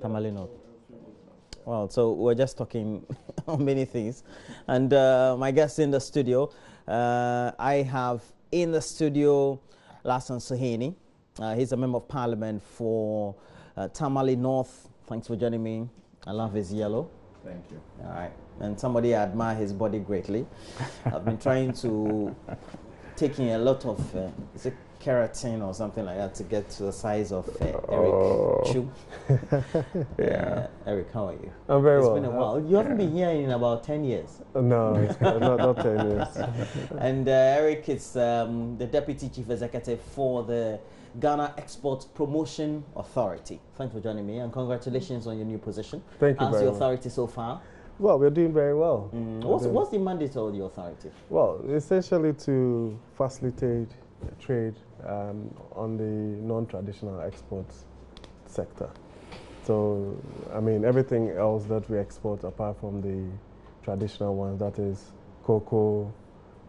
Tamale North. Well, so we're just talking on many things. And my guest in the studio, I have in the studio Lasan Suheni. He's a member of parliament for Tamale North. Thanks for joining me. I love his yellow. Thank you. All right. And somebody I admire his body greatly. I've been trying to taking a lot of is it keratin or something like that to get to the size of Eric Chu. Yeah. Eric, how are you? I'm very well. It's been a while. You haven't been here in about 10 years. No, it's not 10 years. And Eric is the Deputy Chief Executive for the Ghana Export Promotion Authority. Thanks for joining me and congratulations on your new position. Thank you. How's the authority so far? Well, we're doing very well. What's the mandate of the authority? Well, essentially to facilitate trade on the non-traditional exports sector. So, I mean, everything else that we export apart from the traditional ones, that is cocoa,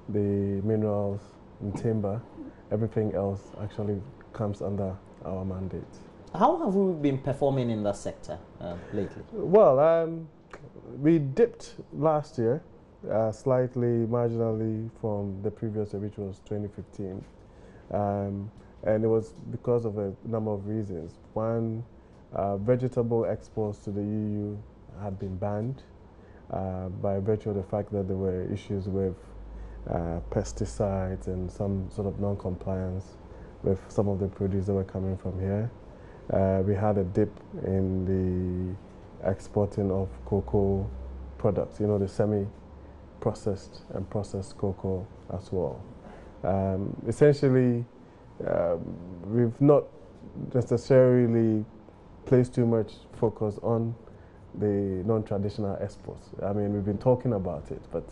the minerals, and timber, everything else actually comes under our mandate. How have we been performing in that sector lately? Well, we dipped last year, slightly, marginally from the previous year, which was 2015. And it was because of a number of reasons. One, vegetable exports to the EU had been banned by virtue of the fact that there were issues with pesticides and some sort of non-compliance with some of the produce that were coming from here. We had a dip in the exporting of cocoa products, you know, the semi-processed and processed cocoa as well. Essentially, we've not necessarily placed too much focus on the non-traditional exports. I mean, we've been talking about it, but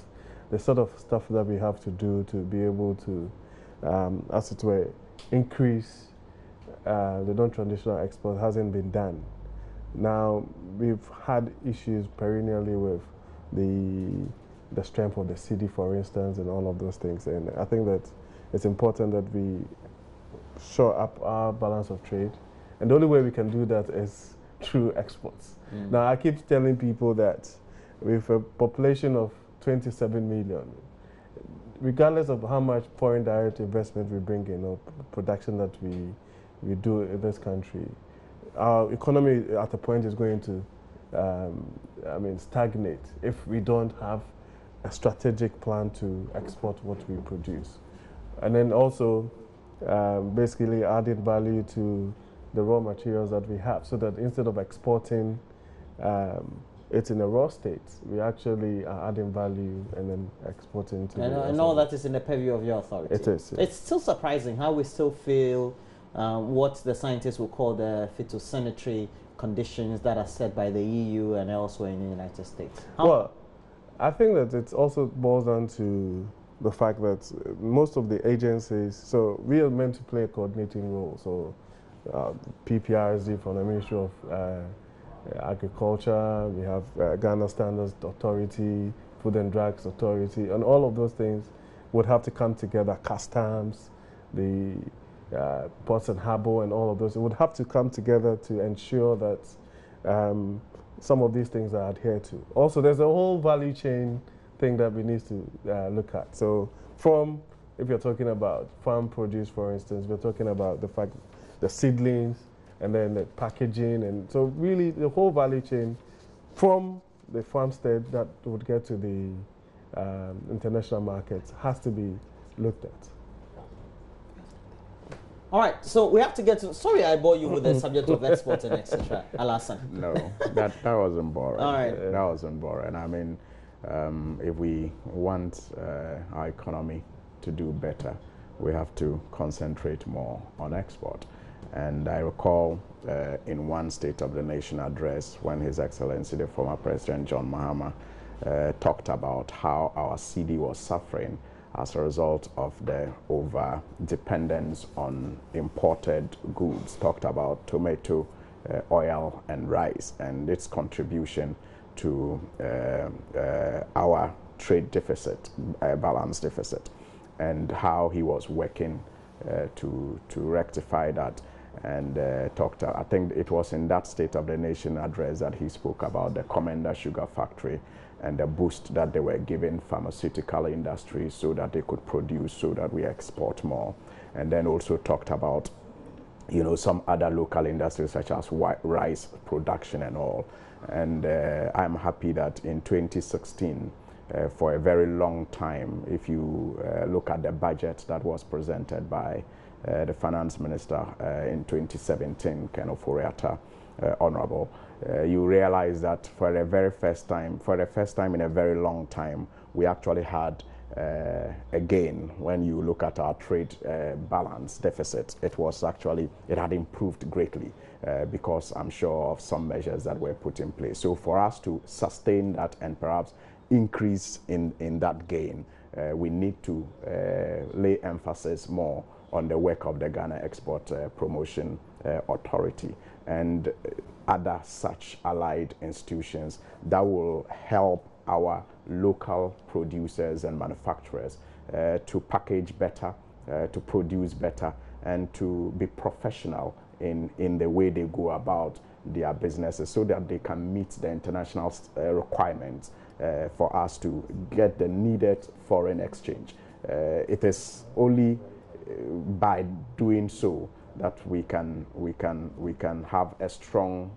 the sort of stuff that we have to do to be able to, as it were, increase the non-traditional export hasn't been done. Now, we've had issues perennially with the strength of the cedi, for instance, and all of those things. And I think that it's important that we shore up our balance of trade. And the only way we can do that is through exports. Now, I keep telling people that with a population of 27 million, regardless of how much foreign direct investment we bring in or production that we do in this country, our economy at a point is going to stagnate if we don't have a strategic plan to export what we produce. And then also basically adding value to the raw materials that we have, so that instead of exporting it in a raw state, we actually are adding value and then exporting to and all that is in the purview of your authority. It is. Yes. It's still surprising how we still feel what the scientists will call the phytosanitary conditions that are set by the EU and elsewhere in the United States. Well, I think that it also boils down to the fact that most of the agencies, so we are meant to play a coordinating role. So PPRSD from the Ministry of Agriculture, we have Ghana Standards Authority, Food and Drugs Authority, and all of those things would have to come together. Customs, the Ports and Harbour, and all of those, it would have to come together to ensure that some of these things are adhered to. Also, there's a whole value chain thing that we need to look at. So from, if you're talking about farm produce, for instance, we're talking about the fact, the seedlings, and then the packaging, and so really the whole value chain from the farmstead that would get to the international markets has to be looked at. All right, so we have to get to, sorry I bore you with the subject of export and etc. Alasan. No, that wasn't boring. All right. That wasn't boring. I mean, if we want our economy to do better, we have to concentrate more on export. And I recall in one State of the Nation address when His Excellency, the former President John Mahama, talked about how our cedi was suffering as a result of the over-dependence on imported goods, talked about tomato, oil, and rice, and its contribution to our trade deficit, balance deficit, and how he was working to rectify that. and talked. I think it was in that State of the Nation address that he spoke about the Commander Sugar Factory and the boost that they were giving pharmaceutical industries so that they could produce, so that we export more. And then also talked about, you know, some other local industries such as rice production and all. And I'm happy that in 2016, for a very long time, if you look at the budget that was presented by the finance minister in 2017, Ken Ofori-Atta, Honorable, you realize that for the first time in a very long time, we actually had a gain. When you look at our trade balance deficit, it had improved greatly because I'm sure of some measures that were put in place. So for us to sustain that and perhaps increase in that gain, we need to lay emphasis more on the work of the Ghana Export Promotion Authority and other such allied institutions that will help our local producers and manufacturers to package better, to produce better, and to be professional in the way they go about their businesses so that they can meet the international requirements for us to get the needed foreign exchange. It is only by doing so that we can have a strong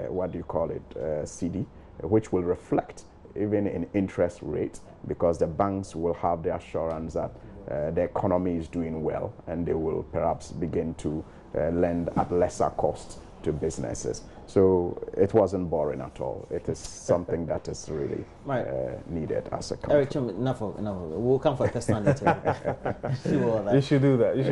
what do you call it, CD, which will reflect even in interest rates, because the banks will have the assurance that the economy is doing well, and they will perhaps begin to lend at lesser cost to businesses. So it wasn't boring at all. It is something that is really needed as a country. Eric, enough. We'll come for a test on later. You should do that. You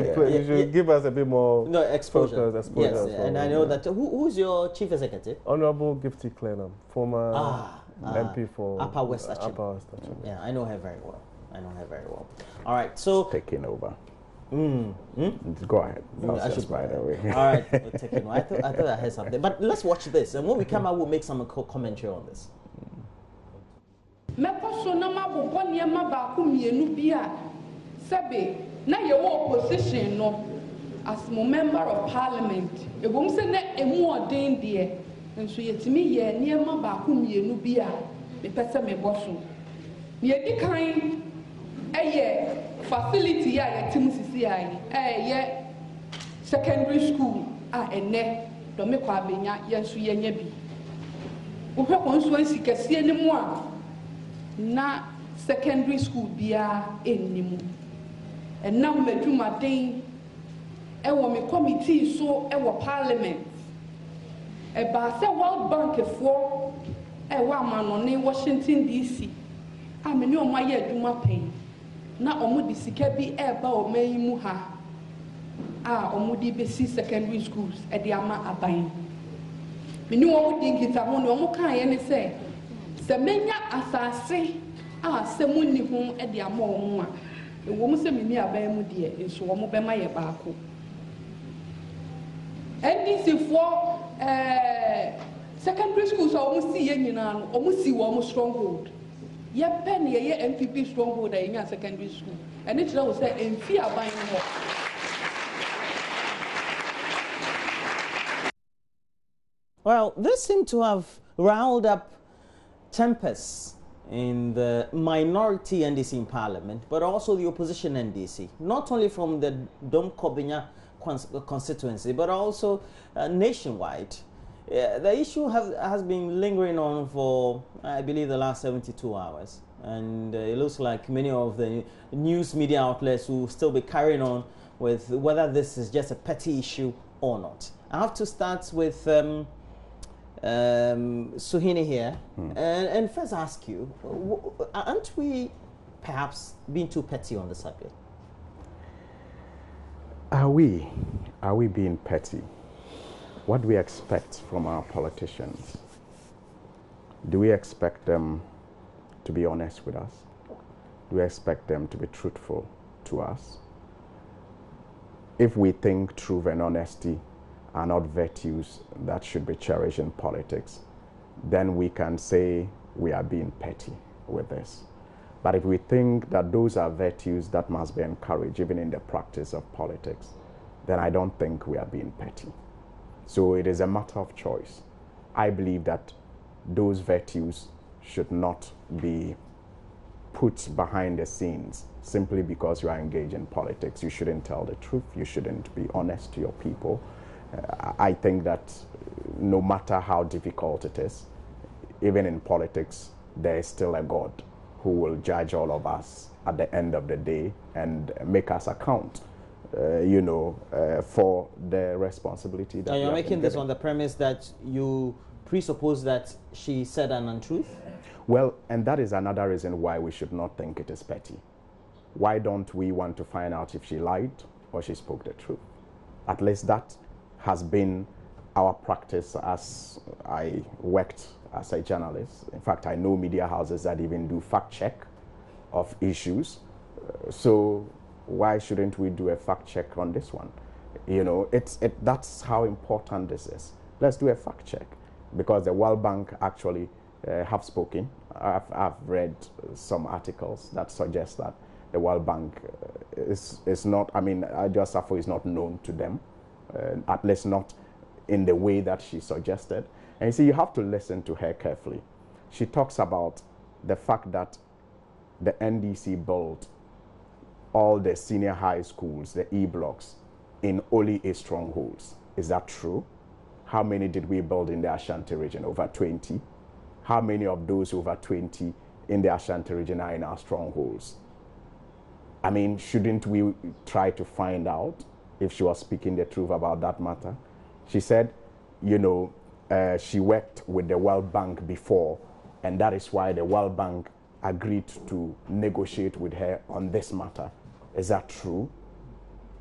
should give us a bit more exposure. Yes, so and I know that. Who's your chief executive? Honorable Gifty Clenham, former MP for Upper West. Yeah, I know her very well. All right, so taking over. Go ahead. I should, by the way. All right, we'll take it. I thought I heard something, but let's watch this, and when we come out, we'll make some commentary on this. Opposition no, as my member of parliament, a woman said a more danger, and so yet me ye near my bakum ye nubia, the person me bosso. Ye the kind a facility I at secondary school and ne don't make quabinya yes ye nebi. Uha constituency can see any more na secondary school bia anymore. And now me do my thing. Me committee so parliament. About the World Bank for man on Washington DC. I mean, no my do my pain. Now omudi sikebi o me muha. Omudi besi secondary schools at the ama abain. Me no omudi kita mo no mo kan ye ne say. Se menya asase semuni ho at the ama omo a. The woman said, "Me abamu dear," and so I'm by my baco. And this is for secondary schools. Almost see any now, almost see one stronghold. Ye penny ye MPP stronghold in your secondary school, and it's now say, "And fear buying more." Well, this seemed to have riled up tempers in the minority NDC in Parliament, but also the opposition NDC, not only from the Dom Kobinya constituency, but also nationwide. The issue has been lingering on for, I believe, the last 72 hours. And it looks like many of the news media outlets will still be carrying on with whether this is just a petty issue or not. I have to start with Suhini here, and first ask you, aren't we perhaps being too petty on the subject? Are we being petty? What do we expect from our politicians? Do we expect them to be honest with us? Do we expect them to be truthful to us? If we think truth and honesty are not virtues that should be cherished in politics, then we can say we are being petty with this. But if we think that those are virtues that must be encouraged even in the practice of politics, then I don't think we are being petty. So it is a matter of choice. I believe that those virtues should not be put behind the scenes simply because you are engaged in politics. You shouldn't tell the truth. You shouldn't be honest to your people. I think that no matter how difficult it is, even in politics, there is still a God who will judge all of us at the end of the day and make us account, for the responsibility that you're making this on the premise that you presuppose that she said an untruth? Well, and that is another reason why we should not think it is petty. Why don't we want to find out if she lied or she spoke the truth? At least that has been our practice as I worked as a journalist. In fact, I know media houses that even do fact check of issues. So why shouldn't we do a fact check on this one? That's how important this is. Let's do a fact check, because the World Bank actually have spoken. I've read some articles that suggest that the World Bank is not, Adwoa Safo is not known to them, at least not in the way that she suggested. And you see, you have to listen to her carefully. She talks about the fact that the NDC built all the senior high schools, the E-blocks, in only 8 strongholds. Is that true? How many did we build in the Ashanti region? Over 20. How many of those over 20 in the Ashanti region are in our strongholds? Shouldn't we try to find out if she was speaking the truth about that matter? She said, she worked with the World Bank before, and that is why the World Bank agreed to negotiate with her on this matter. Is that true?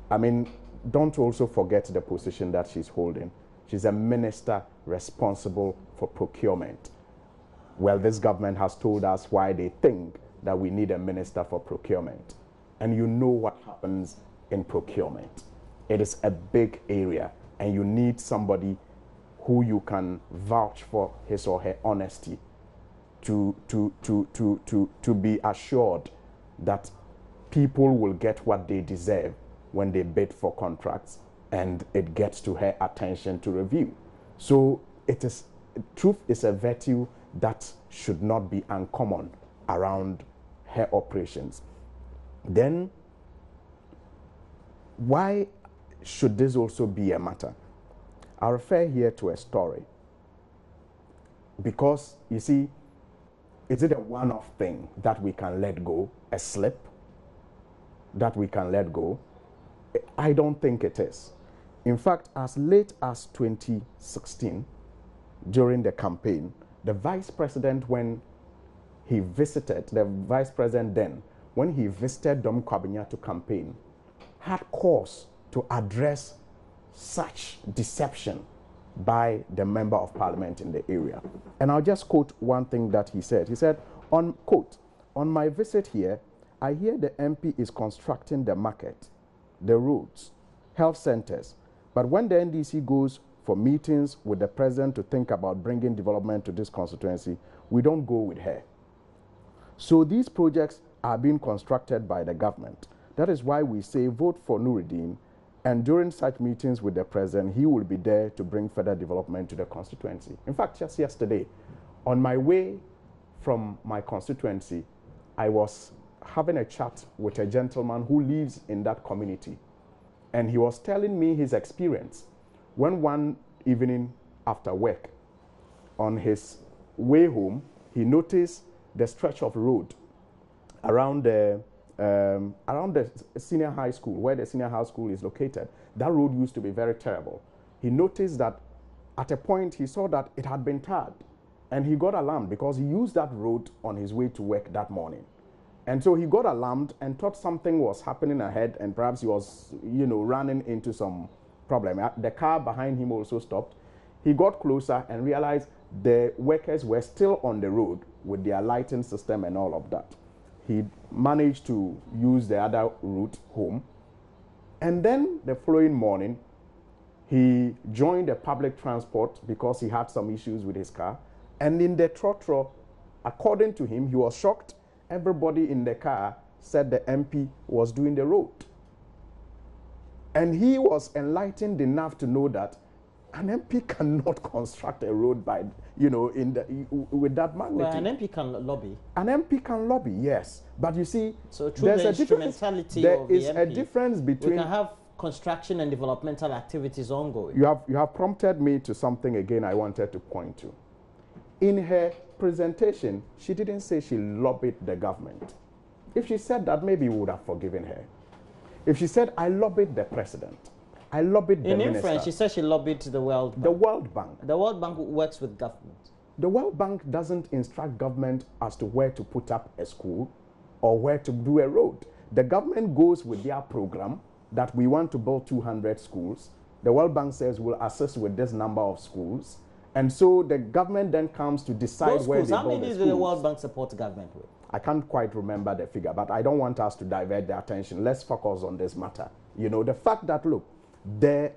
Don't also forget the position that she's holding. She's a minister responsible for procurement. Well, this government has told us why they think that we need a minister for procurement. And you know what happens in procurement. It is a big area, and you need somebody who you can vouch for his or her honesty to be assured that people will get what they deserve when they bid for contracts, and it gets to her attention to review. So truth is a virtue that should not be uncommon around her operations. Then, why should this also be a matter? I refer here to a story. Because, you see, is it a one-off thing that we can let go, a slip that we can let go? I don't think it is. In fact, as late as 2016, during the campaign, the vice president, when he visited Dom Kwabinya to campaign, had cause to address such deception by the member of parliament in the area. And I'll just quote one thing that he said. He said, quote, "On my visit here, I hear the MP is constructing the market, the roads, health centers. But when the NDC goes for meetings with the president to think about bringing development to this constituency, we don't go with her. So these projects are being constructed by the government. That is why we say vote for Nuruddin, and during such meetings with the president, he will be there to bring further development to the constituency." In fact, just yesterday, on my way from my constituency, I was having a chat with a gentleman who lives in that community. And he was telling me his experience when one evening after work, on his way home, he noticed the stretch of road around the senior high school, where the senior high school is located. That road used to be very terrible. He noticed that at a point he saw that it had been tarred, and he got alarmed because he used that road on his way to work that morning. And so he got alarmed and thought something was happening ahead, and perhaps he was, running into some problem. The car behind him also stopped. He got closer and realized the workers were still on the road with their lighting system and all of that. He managed to use the other route home. And then the following morning, he joined the public transport because he had some issues with his car. And in the trotro, according to him, he was shocked. Everybody in the car said the MP was doing the road. And he was enlightened enough to know that an MP cannot construct a road by, with that magnitude. Well, an MP can lobby. An MP can lobby, yes. But you see, so through the instrumentality there of the is MP, a difference between... we can have construction and developmental activities ongoing. You have prompted me to something again I wanted to point to. In her presentation, she didn't say she lobbied the government. If she said that, maybe we would have forgiven her. If she said, I lobbied the president, I lobbied the minister. In inference, she said she lobbied the World Bank. The World Bank. The World Bank works with government. The World Bank doesn't instruct government as to where to put up a school or where to do a road. The government goes with their program that we want to build 200 schools. The World Bank says we'll assist with this number of schools. And so the government then comes to decide where they build the schools. How many do the World Bank support the government with? I can't quite remember the figure, but I don't want us to divert the attention. Let's focus on this matter. You know, the fact that, look, the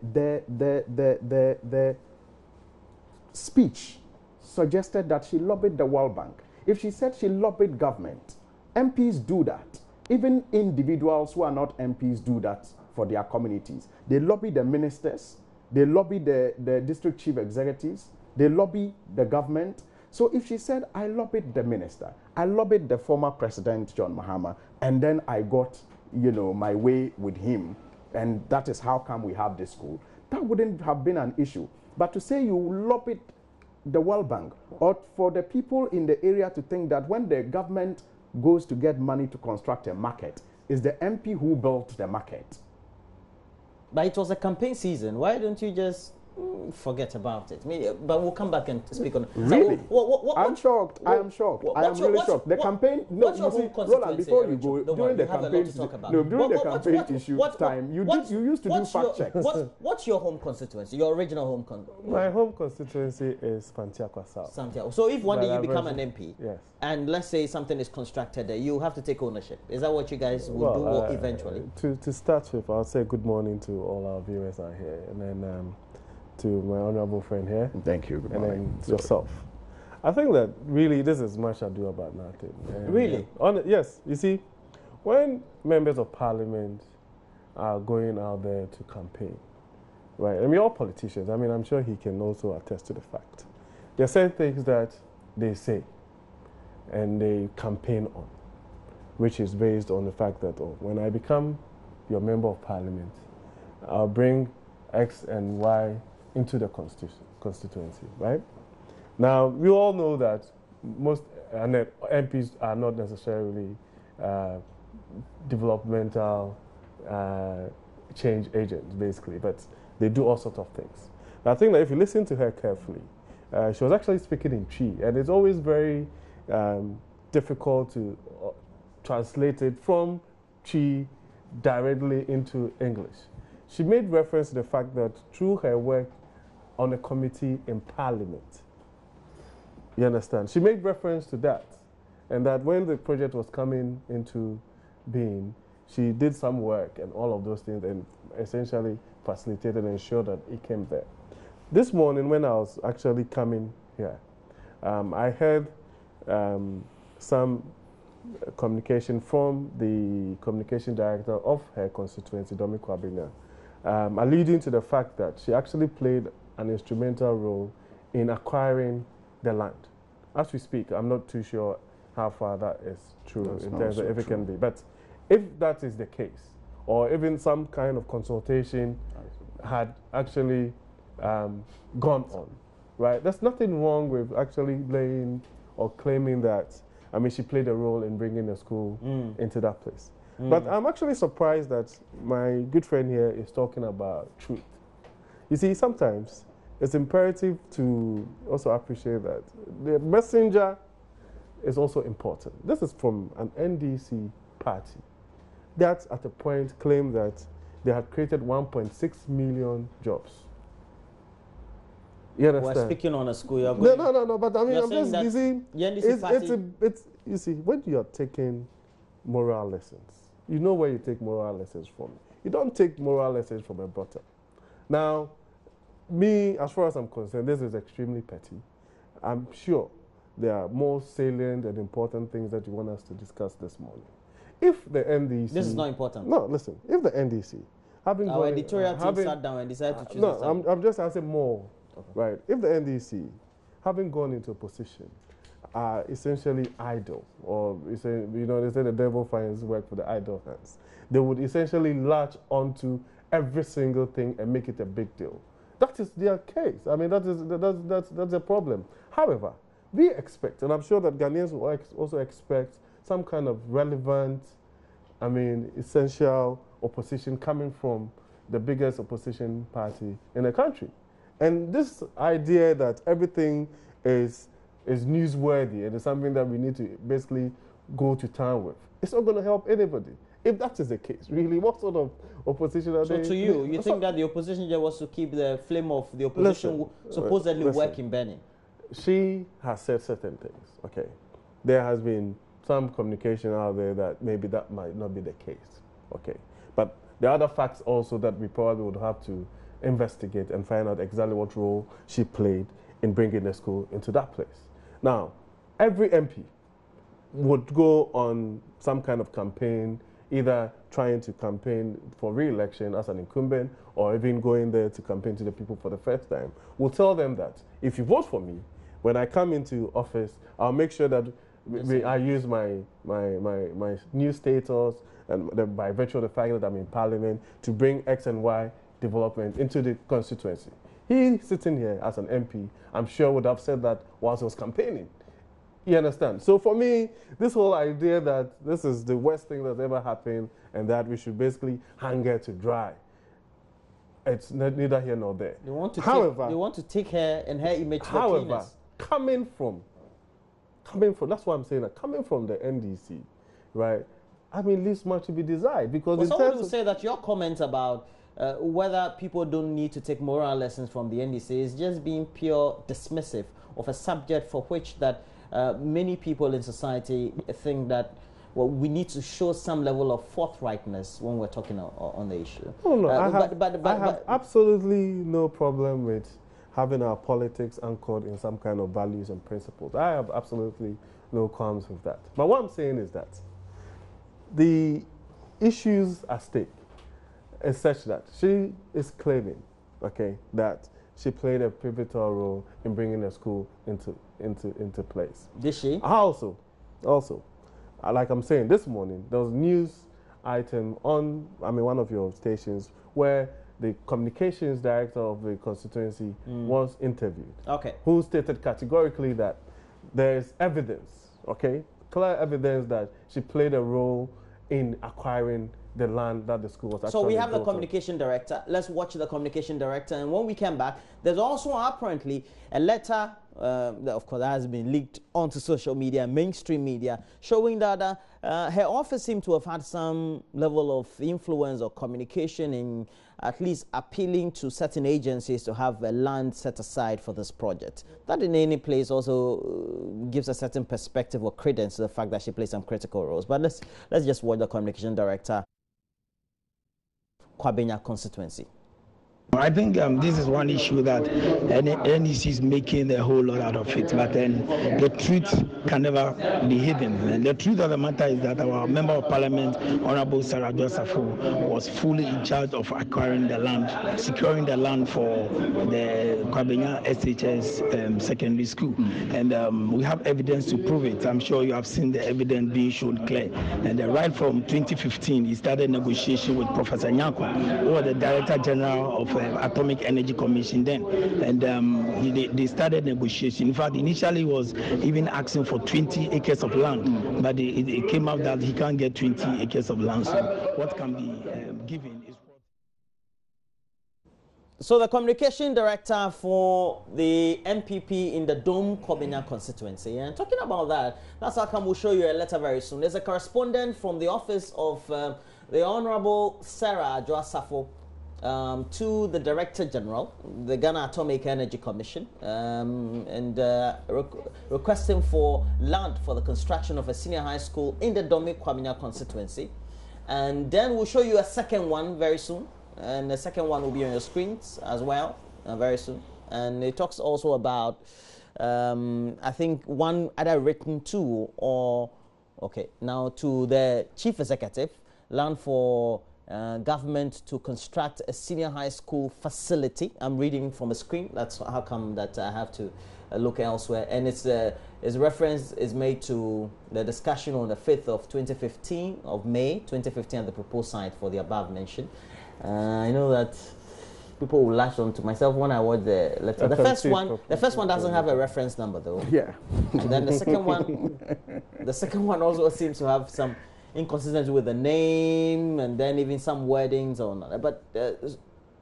speech suggested that she lobbied the World Bank. If she said she lobbied government, MPs do that. Even individuals who are not MPs do that for their communities. They lobby the ministers, they lobby the district chief executives, they lobby the government. So if she said, I lobbied the minister, I lobbied the former president, John Mahama, and then I got, my way with him, and that is how come we have this school, that wouldn't have been an issue. But to say you lobbied the World Bank, or for the people in the area to think that when the government goes to get money to construct a market, it's the MP who built the market. But it was a campaign season. Why don't you just forget about it? But we'll come back and speak on it. Really? So, I'm shocked. I am shocked. I am really shocked. The campaign... No, you see, Roland, before you go, during the campaign... No, during the campaign issue time, you used to do fact checks. What's your home constituency, your original home constituency? My home constituency is Santiago South. Santiago. So if one day you become an MP, yes, and let's say something is constructed there, you have to take ownership. Is that what you guys will do eventually? To start with, I'll say good morning to all our viewers out here, and then to my honorable friend here. Thank you. Good morning. And then yourself. I think that really this is much ado about nothing. Really? Yes. You see, when members of parliament are going out there to campaign, right? I mean, all politicians, I mean, I'm sure he can also attest to the fact. There are certain things that they say and they campaign on, which is based on the fact that, when I become your member of parliament, I'll bring X and Y into the constituency, right? Now, we all know that most MPs are not necessarily developmental change agents, basically, but they do all sorts of things. Now, I think that if you listen to her carefully, she was actually speaking in Chi, and it's always very difficult to translate it from Chi directly into English. She made reference to the fact that through her work on a committee in Parliament, you understand? She made reference to that, and that when the project was coming into being, she did some work and all of those things and essentially facilitated and ensured that it came there. This morning when I was actually coming here, I heard some communication from the communication director of her constituency, Domi Kwabena, alluding to the fact that she actually played an instrumental role in acquiring the land. As we speak, I'm not too sure how far that is true in terms of if it can be. But if that is the case, or even some kind of consultation had actually gone on, right? There's nothing wrong with actually laying or claiming that, I mean, she played a role in bringing the school into that place. But I'm actually surprised that my good friend here is talking about truth. You see, sometimes it's imperative to also appreciate that the messenger is also important. This is from an NDC party that at a point claimed that they had created 1.6 million jobs. You understand? We're speaking on a school. No, but I mean, I'm just, you see, you see, when you're taking moral lessons, you know where you take moral lessons from. You don't take moral lessons from a bottom. Now, me, as far as I'm concerned, this is extremely petty. I'm sure there are more salient and important things that you want us to discuss this morning. If the NDC... This is not important. No, listen. If the NDC having our editorial team sat down and decided to choose no, I'm just asking more, okay. right? If the NDC, having gone into a position, are essentially idle, or they say the devil finds work for the idle hands, they would essentially latch onto every single thing and make it a big deal. That is their case. I mean, that's a problem. However, we expect, and I'm sure that Ghanaians will also expect some kind of relevant, I mean, essential opposition coming from the biggest opposition party in the country. And this idea that everything is newsworthy and it's something that we need to basically go to town with, it's not going to help anybody. If that is the case, really, what sort of opposition are they? So to you think that the opposition just was to keep the flame of the opposition supposedly working burning? She has said certain things, okay. There has been some communication out there that maybe that might not be the case, okay. But there are other facts also that we probably would have to investigate and find out exactly what role she played in bringing the school into that place. Now, every MP would go on some kind of campaign, either trying to campaign for re-election as an incumbent or even going there to campaign to the people for the first time. We'll tell them that if you vote for me, when I come into office, I'll make sure that I use my new status and by virtue of the fact that I'm in Parliament to bring X and Y development into the constituency. He sitting here as an MP, I'm sure would have said that whilst he was campaigning. You understand? So for me, this whole idea that this is the worst thing that's ever happened and that we should basically hang her to dry, it's neither here nor there. They want to take her and her image to the cleaners. Coming from, that's why I'm saying that, coming from the NDC, right, I mean, leaves much to be desired. Because someone will say that your comment about whether people don't need to take moral lessons from the NDC is just being pure dismissive of a subject for which that many people in society think that, well, we need to show some level of forthrightness when we're talking on the issue. Oh, no, I have absolutely no problem with having our politics anchored in some kind of values and principles. I have absolutely no qualms with that. But what I'm saying is that the issues at stake is such that she is claiming, okay, that she played a pivotal role in bringing the school into place. Did she? Also, like I'm saying, this morning there was a news item on, one of your stations where the communications director of the constituency was interviewed. Okay. Who stated categorically that there is evidence, okay, clear evidence that she played a role in acquiring the land that the school was actually. So we have the communication director. Let's watch the communication director. And when we come back, there's also apparently a letter, that of course, that has been leaked onto social media, mainstream media, showing that her office seemed to have had some level of influence or communication in at least appealing to certain agencies to have a land set aside for this project. That in any place also gives a certain perspective or credence to the fact that she plays some critical roles. But let's just watch the communication director. Kwabenya constituency. I think this is one issue that NEC is making a whole lot out of it, but then the truth can never be hidden. And the truth of the matter is that our Member of Parliament, Honorable Adwoa Safo, was fully in charge of acquiring the land, securing the land for the Kwabenya SHS secondary school. And we have evidence to prove it. I'm sure you have seen the evidence being shown clear. And right from 2015, he started negotiation with Professor Nyako, who was the Director General of Atomic Energy Commission then, and they started negotiation. In fact, initially he was even asking for 20 acres of land, but it came out that he can't get 20 acres of land. So what can be given is what. So the communication director for the MPP in the Dome Kwabenya constituency, and talking about that, that's how come we'll show you a letter very soon. There's a correspondent from the office of the Honorable Adwoa Safo to the Director General, the Ghana Atomic Energy Commission, and requesting for land for the construction of a senior high school in the Dome Kwabenya constituency. And then we'll show you a second one very soon, and the second one will be on your screens as well very soon. And it talks also about, I think, one either written to or, okay, now to the Chief Executive, land for government to construct a senior high school facility. I'm reading from a screen. That's how come that I have to look elsewhere. And its reference is made to the discussion on the 5th of 2015 of May 2015 at the proposed site for the above mentioned. I know that people will latch on to myself when I watch the letter. The first one doesn't have a reference number though. Yeah. And then the second one also seems to have some inconsistency with the name and then even some wordings on that. But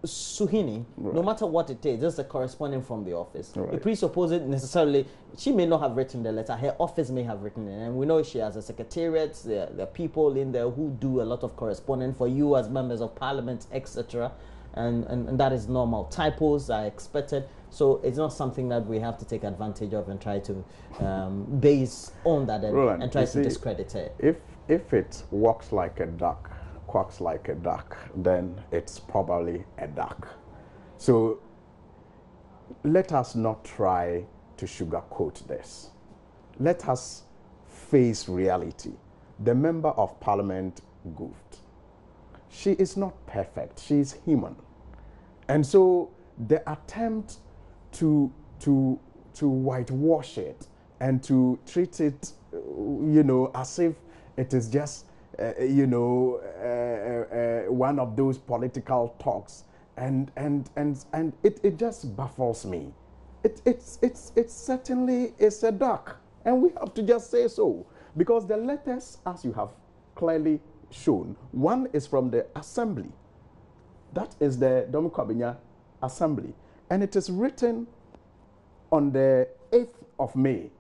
Suhini, no matter what it is, just a corresponding from the office. It presupposes necessarily she may not have written the letter, her office may have written it, and we know she has a secretariat, there are people in there who do a lot of correspondence for you as members of parliament, etc. And that is normal. Typos are expected, so it's not something that we have to take advantage of and try to base on that and try to discredit it. If it walks like a duck, quacks like a duck, then it's probably a duck. So let us not try to sugarcoat this. Let us face reality. The member of parliament goofed. She is not perfect. She is human. And so the attempt to whitewash it and to treat it, as if it is just, one of those political talks, and it just baffles me. It certainly is a duck, and we have to just say so, because the letters, as you have clearly shown, one is from the assembly. That is the Domikabinya Assembly, and it is written on the 8th of May,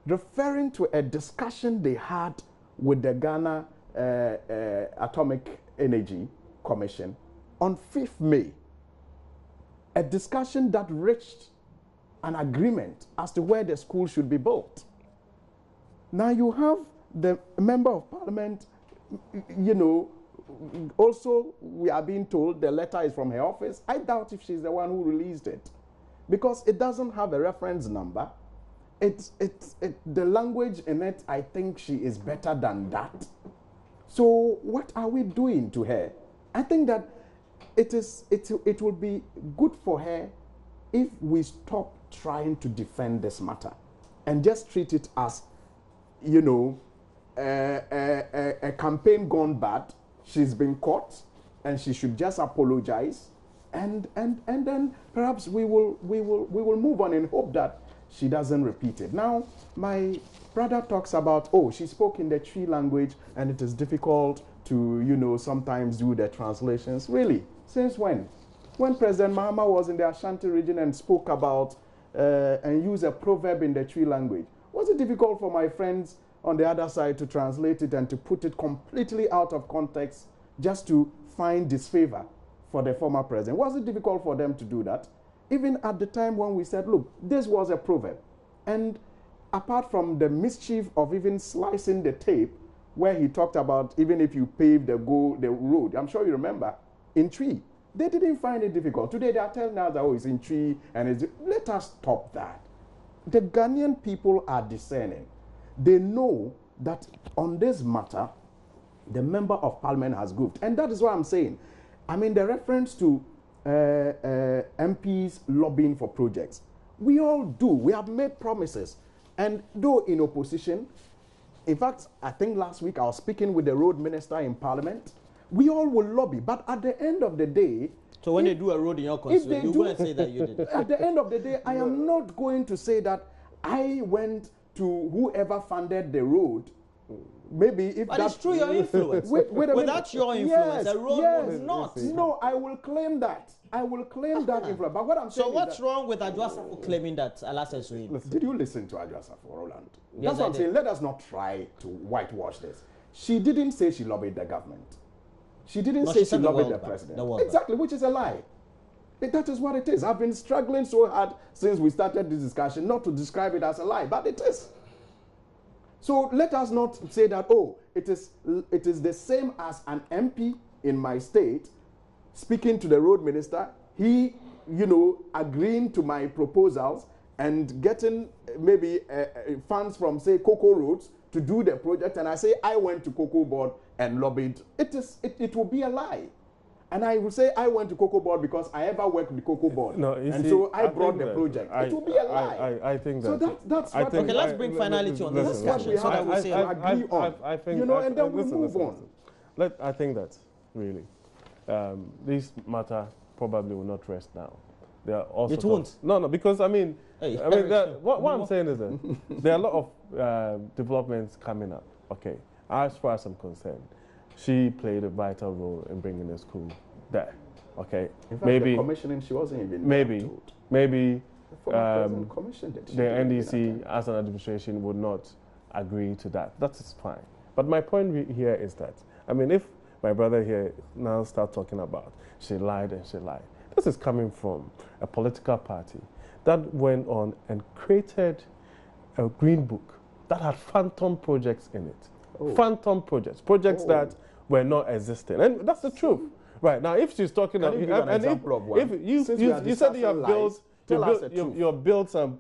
referring to a discussion they had with the Ghana Atomic Energy Commission on 5th May. A discussion that reached an agreement as to where the school should be built. Now you have the member of parliament, also we are being told the letter is from her office. I doubt if she's the one who released it, because it doesn't have a reference number. The language in it, I think she is better than that. So what are we doing to her? I think that it will be good for her if we stop trying to defend this matter and just treat it as, a campaign gone bad. She's been caught and she should just apologize, and then perhaps we will move on and hope that she doesn't repeat it. Now, my brother talks about, she spoke in the Tree language and it is difficult to, sometimes do the translations. Really? Since when? When President Mahama was in the Ashanti region and spoke about and used a proverb in the Tree language, was it difficult for my friends on the other side to translate it and to put it completely out of context just to find disfavor for the former president? Was it difficult for them to do that? Even at the time when we said, look, this was a proverb. And apart from the mischief of even slicing the tape, where he talked about even if you pave the road, I'm sure you remember, in Tree, they didn't find it difficult. Today they are telling us that, it's in Tree, and let us stop that. The Ghanaian people are discerning. They know that on this matter, the member of parliament has goofed. And that is what I'm saying. I mean, the reference to MPs lobbying for projects. We all do. We have made promises. And though in opposition, in fact, I think last week I was speaking with the road minister in parliament. We all will lobby. But at the end of the day, so when they do a road in your constituency, you're going to say that you did it. At the end of the day, I am not going to say that I went to whoever funded the road. Maybe if but it's through your influence. Wait a minute. Without your influence, the road was not. No, I will claim that. I will claim that influence. But what I'm saying so what's wrong with Adwoa Safo claiming that Alassane Suhini? Did you listen to Adwoa Safo, Roland? Yes, that's what I'm saying. Let us not try to whitewash this. She didn't say she lobbied the government. She didn't say she lobbied the president. Exactly, which is a lie. That is what it is. I've been struggling so hard since we started this discussion not to describe it as a lie, but it is. So let us not say that, it is the same as an MP in my state speaking to the road minister, he, agreeing to my proposals and getting maybe funds from, say, Cocoa Roads to do the project, and I say I went to Cocoa Board and lobbied, it will be a lie. And I will say I went to Cocoa Board because I ever worked with the Cocoa Board. No, and so I brought the project. It will be a lie. I think that. So that's what. Okay, let's bring finality on this discussion so that we say agree on. I think, you know, and then we move on. I think that really, this matter probably will not rest now. There are also it won't. No, because I mean, hey, what I'm saying is that there are a lot of developments coming up. Okay, as far as I'm concerned, she played a vital role in bringing the school there. Okay, in fact, maybe the commissioning she wasn't even maybe the commissioned it. the NDC as an administration would not agree to that. That is fine. But my point here is that, I mean, if my brother here now start talking about she lied and she lied, this is coming from a political party that went on and created a green book that had phantom projects in it. Oh. Phantom projects that were not existing. And that's the truth. Right, now if she's talking about, and if you said you have built some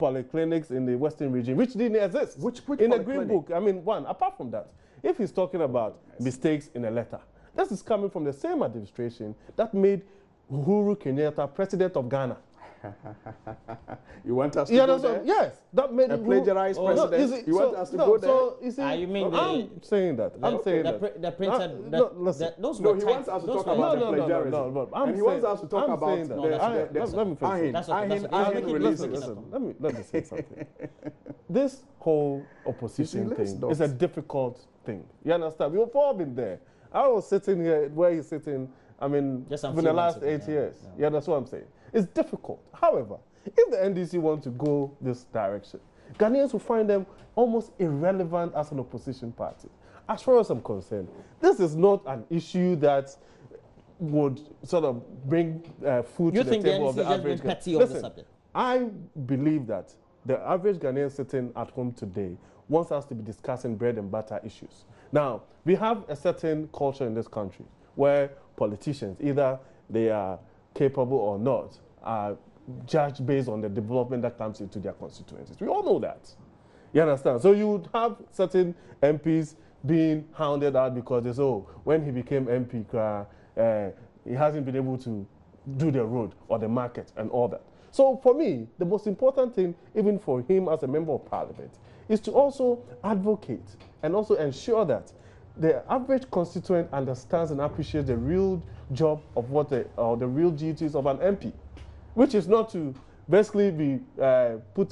polyclinics in the Western region, which didn't exist which in a green book. I mean, apart from that, if he's talking about mistakes in a letter, this is coming from the same administration that made Uhuru Kenyatta president of Ghana. You want us to go there? Yes, that made a plagiarized president. No, you want us to go there? So you see, you mean I'm saying that. I'm saying that. The printed. No, he wants us to talk about the plagiarism. No, and he wants us to talk about. Let me finish. Listen. Let me say something. This whole opposition thing is a difficult thing. You understand? We've all been there. I was sitting here where he's sitting. I mean, for the last 8 years. Yeah, that's what I'm saying. It's difficult. However, if the NDC want to go this direction, Ghanaians will find them almost irrelevant as an opposition party. As far as I'm concerned, this is not an issue that would sort of bring food to the table of the average Ghanaian. Listen, I believe that the average Ghanaian sitting at home today wants us to be discussing bread and butter issues. Now, we have a certain culture in this country where politicians, either they are capable or not, are judged based on the development that comes into their constituencies. We all know that. You understand? So you would have certain MPs being hounded out because they say, oh, when he became MP, he hasn't been able to do the road or the market and all that. So for me, the most important thing, even for him as a member of parliament, is to also advocate and also ensure that the average constituent understands and appreciates the real job of the real duties of an MP, which is not to basically be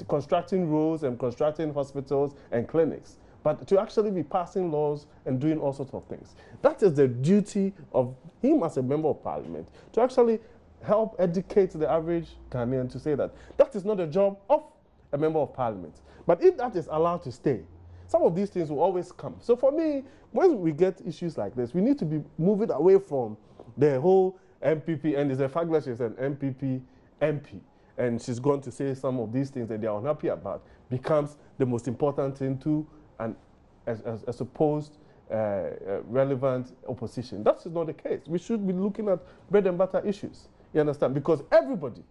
constructing roads and constructing hospitals and clinics, but to actually be passing laws and doing all sorts of things. That is the duty of him as a member of parliament, to actually help educate the average Ghanaian to say that that is not the job of a member of parliament. But if that is allowed to stay, some of these things will always come. So for me, when we get issues like this, we need to be moving away from the whole MPP, and it's the fact that she's an MPP MP, and she's going to say some of these things that they are unhappy about, becomes the most important thing to a supposed relevant opposition. That is not the case. We should be looking at bread and butter issues. You understand? Because everybody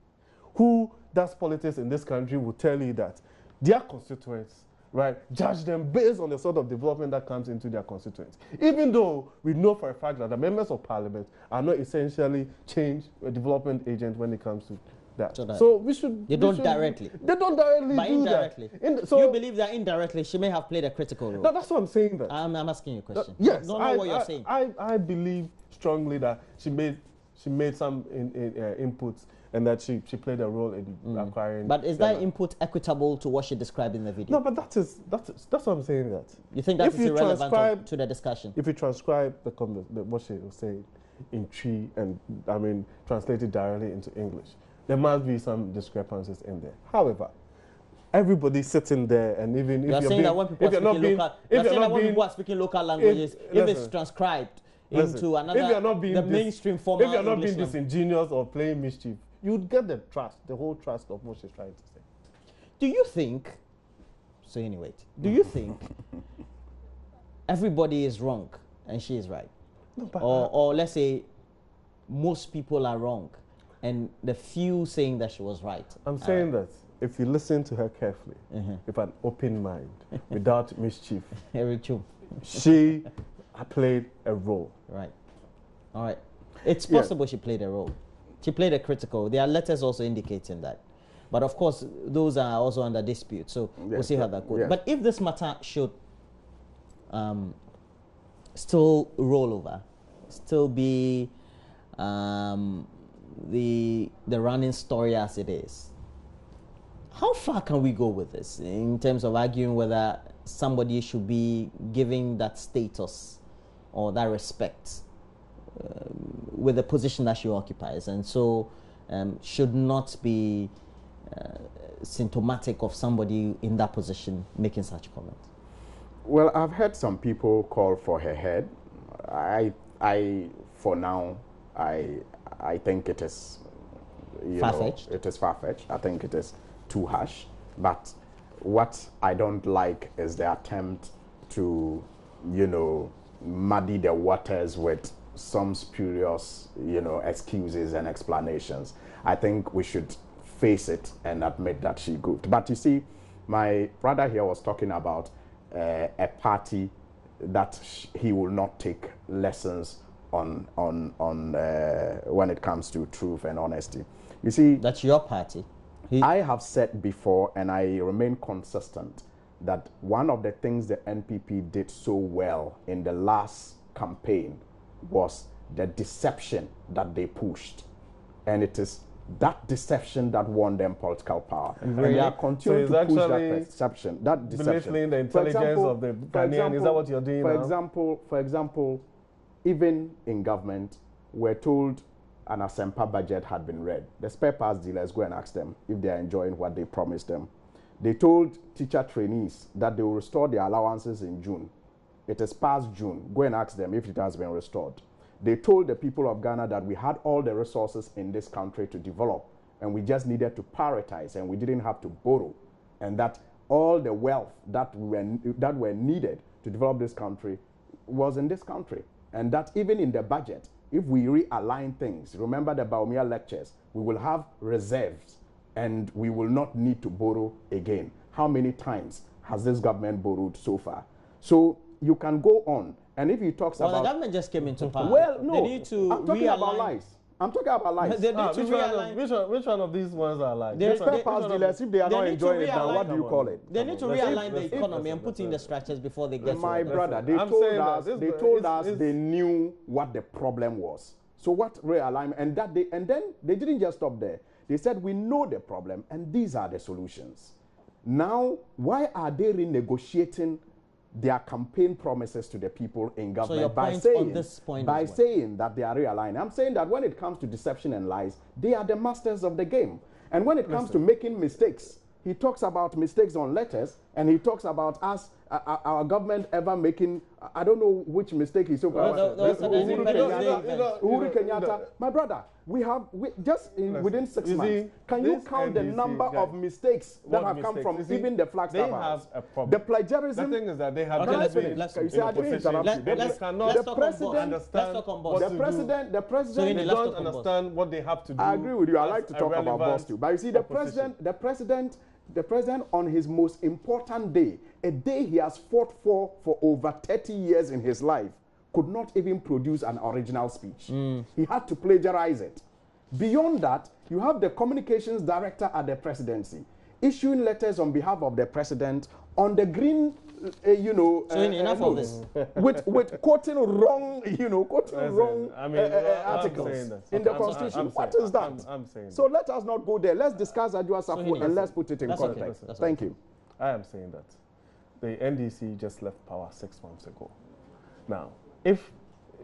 who does politics in this country will tell you that their constituents, right, judge them based on the sort of development that comes into their constituents. Even though we know for a fact that the members of parliament are not essentially a development agent when it comes to that. So we should... They don't directly do indirectly. that. So you believe that indirectly she may have played a critical role? No, that's what I'm saying. That I'm asking you a question. Yes. Don't know what you're saying. I believe strongly that she made some inputs and that she played a role in acquiring... But is that input equitable to what she described in the video? No, but that's what I'm saying. That you think that is irrelevant to the discussion? If you transcribe what she was saying in Tree and, I mean, translate it directly into English, there must be some discrepancies in there. However, everybody sitting there, and even if you're saying that when people are speaking local languages, if it's transcribed into another mainstream format, if you're not being disingenuous or playing mischief, you'd get the whole trust of what she's trying to say. Do you think? So anyway, do you think everybody is wrong and she is right, or let's say most people are wrong, and the few saying that she was right? I'm saying that if you listen to her carefully, with an open mind, without mischief, she played a role. Right. All right. It's possible she played a role. She played a critical. There are letters also indicating that. But of course, those are also under dispute. So we'll see how that goes. Yes. But if this matter should still roll over, still be the running story as it is, how far can we go with this in terms of arguing whether somebody should be given that status or that respect with the position that she occupies, and so should not be symptomatic of somebody in that position making such comments? Well, I've heard some people call for her head. For now, I think it is far-fetched. It is far-fetched. I think it is too harsh. But what I don't like is the attempt to, muddy the waters with some spurious, excuses and explanations. I think we should face it and admit that she goofed. But you see, my brother here was talking about a party that he will not take lessons on when it comes to truth and honesty. You see, that's your party. I have said before, and I remain consistent, that one of the things the NPP did so well in the last campaign was the deception that they pushed. And it is that deception that won them political power. And they are continuing to push that deception. Belittling the intelligence of the Ghanaian. Is that what you're doing now? For example, even in government, we're told an Asempa budget had been read. The spare parts dealers, go and ask them if they are enjoying what they promised them. They told teacher trainees that they will restore their allowances in June. It is past June. Go and ask them if it has been restored. They told the people of Ghana that we had all the resources in this country to develop, and we just needed to prioritize, and we didn't have to borrow, and that all the wealth that were needed to develop this country was in this country, and that even in the budget, if we realign things, remember the Baumia lectures, we will have reserves, and we will not need to borrow again. How many times has this government borrowed so far? So you can go on. And if he talks about... the government just came into power. Well, no. They need to I'm talking about lies. I'm talking about lies. They need to realign. Which one of these ones are lies? The spare parts dealers, if they are not enjoying it now, what do you call it? They need to realign the economy and put in the structures before they get... My brother, they told us they knew what the problem was. So what realignment? And then they didn't just stop there. They said, we know the problem, and these are the solutions. Now, why are they renegotiating their campaign promises to the people in government by saying that they are realigning? I'm saying that when it comes to deception and lies, they are the masters of the game. And when it comes to making mistakes, he talks about mistakes on letters, and he talks about us, our government ever making, I don't know which mistake he's talking about. Uhuru Kenyatta. My brother, within 6 months, can you count the number of mistakes that have come from even the Flagstaff House? Have a problem. The plagiarism. The thing is that they have let's don't understand what they have to do. I agree with you. I like to talk about boss too. But you see, the president on his most important day, a day he has fought for over 30 years in his life, could not even produce an original speech. He had to plagiarize it. Beyond that, you have the communications director at the presidency issuing letters on behalf of the president on the green, enough of this. with quoting wrong, articles in the Constitution. What is that? So let us not go there. Let's discuss Adwoa Safo and let's put it in context. Thank you. I am saying that the NDC just left power 6 months ago. Now, if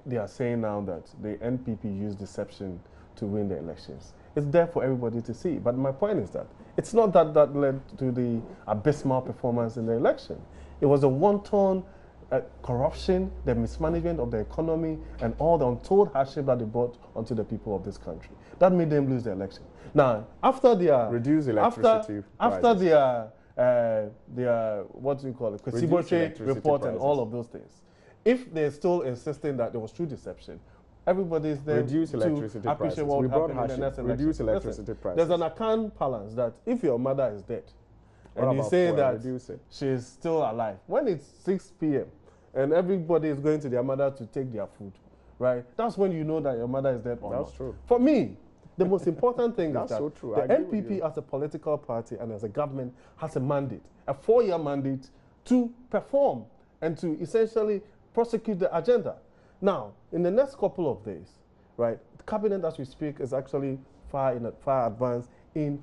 they are saying now that the NPP used deception to win the elections, it's there for everybody to see. But my point is that it's not that led to the abysmal performance in the election. It was a wanton corruption, the mismanagement of the economy, and all the untold hardship that they brought onto the people of this country. That made them lose the election. Now, after their... Reduce electricity after their what do you call it? Kwesibotwe report and all of those things. If they're still insisting that there was true deception, everybody's there reduce electricity to appreciate what happened in the next election. Reduce electricity prices. There's an account balance that if your mother is dead, and you say that she's still alive, when it's 6 p.m., and everybody is going to their mother to take their food, right? That's when you know that your mother is dead or not. That's true. For me, the most important thing is that so true. the NPP as a political party and as a government has a mandate, a 4-year mandate to perform and to essentially prosecute the agenda. Now, in the next couple of days, right, the cabinet as we speak is actually far advanced in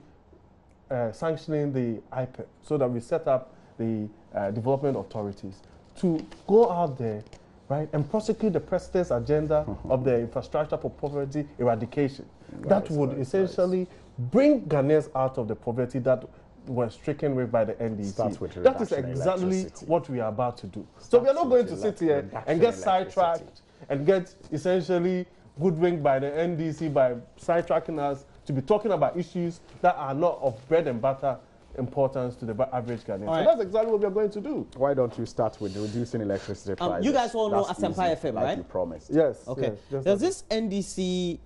sanctioning the IPEP so that we set up the development authorities to go out there, right, and prosecute the president's agenda of the infrastructure for poverty eradication. That would essentially bring Ghanaians out of the poverty that were stricken with by the NDC. That is exactly what we are about to do. So we are not going to sit here and get sidetracked and get essentially hoodwinked by the NDC by sidetracking us to be talking about issues that are not of bread and butter importance to the average Ghanaian. So that's exactly what we are going to do. Why don't you start with reducing electricity prices? You guys all know Asempa FM, right? Like you promised. Yes. Okay. Yes, there's this NDC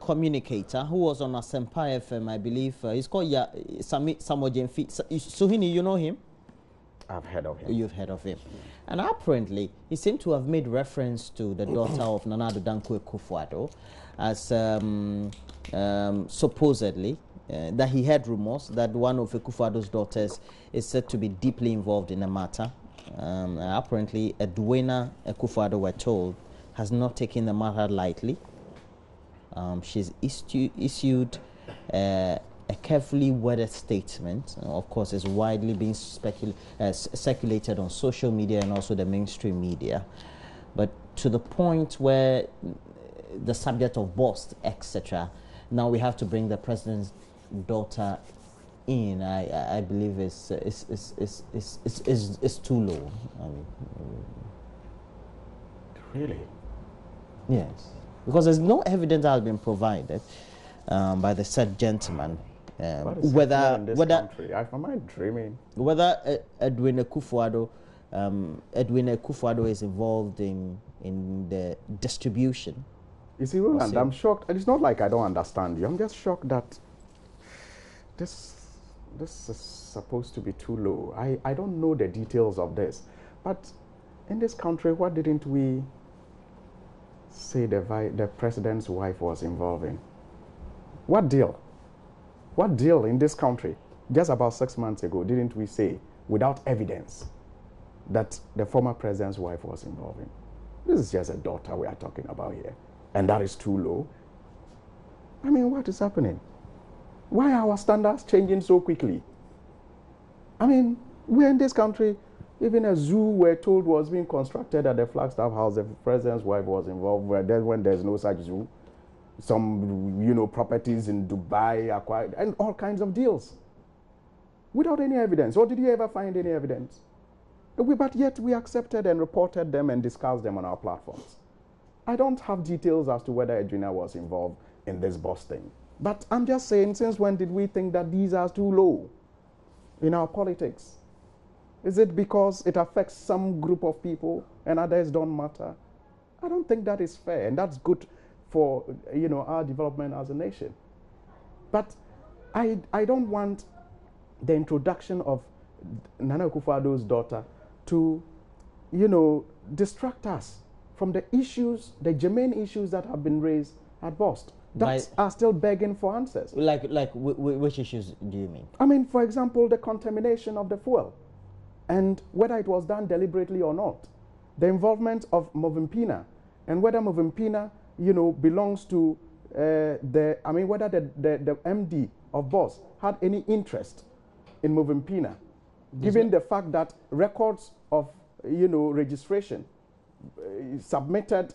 communicator who was on Asempa FM, I believe. He's called Samojemfi. Suhini, you know him? I've heard of him. You've heard of him. And apparently, he seemed to have made reference to the daughter of Nana Addo Dankwa Akufo-Addo as supposedly that he had rumors that one of Akufo-Addo's daughters is said to be deeply involved in the matter. Apparently, Adwoa Akufo-Addo, we're told, has not taken the matter lightly. She's issued a carefully worded statement. Of course, it's widely being circulated on social media and also the mainstream media. But to the point where the subject of bust, etc., now we have to bring the president's daughter in. I believe it's too low. I mean, really? Yes, because there's no evidence that has been provided by the said gentleman whether am I dreaming? Whether Adwoa Akufo-Addo is involved in the distribution. You see, Roland, I'm shocked. It's not like I don't understand you. I'm just shocked that this is supposed to be too low. I don't know the details of this, but in this country, what didn't we say the president's wife was involved in? What deal? What deal in this country? Just about 6 months ago, didn't we say, without evidence, that the former president's wife was involved in? This is just a daughter we are talking about here, and that is too low. I mean, what is happening? Why are our standards changing so quickly? I mean, we're in this country, even a zoo we're told was being constructed at the Flagstaff House. The president's wife was involved when there's no such zoo. Some, properties in Dubai acquired, and all kinds of deals without any evidence. Or did you ever find any evidence? But yet we accepted and reported them and discussed them on our platforms. I don't have details as to whether Adwoa was involved in this busting. But I'm just saying, since when did we think that these are too low in our politics? Is it because it affects some group of people and others don't matter? I don't think that is fair, and that's good for our development as a nation. But I don't want the introduction of Nana Akufo-Addo's daughter to distract us from the issues, the germane issues that have been raised at BOST that are still begging for answers. Which issues do you mean? I mean, for example, the contamination of the fuel and whether it was done deliberately or not. The involvement of Movimpina and whether Movimpina belongs to whether the MD of BOST had any interest in Movimpina, given the fact that records of, registration submitted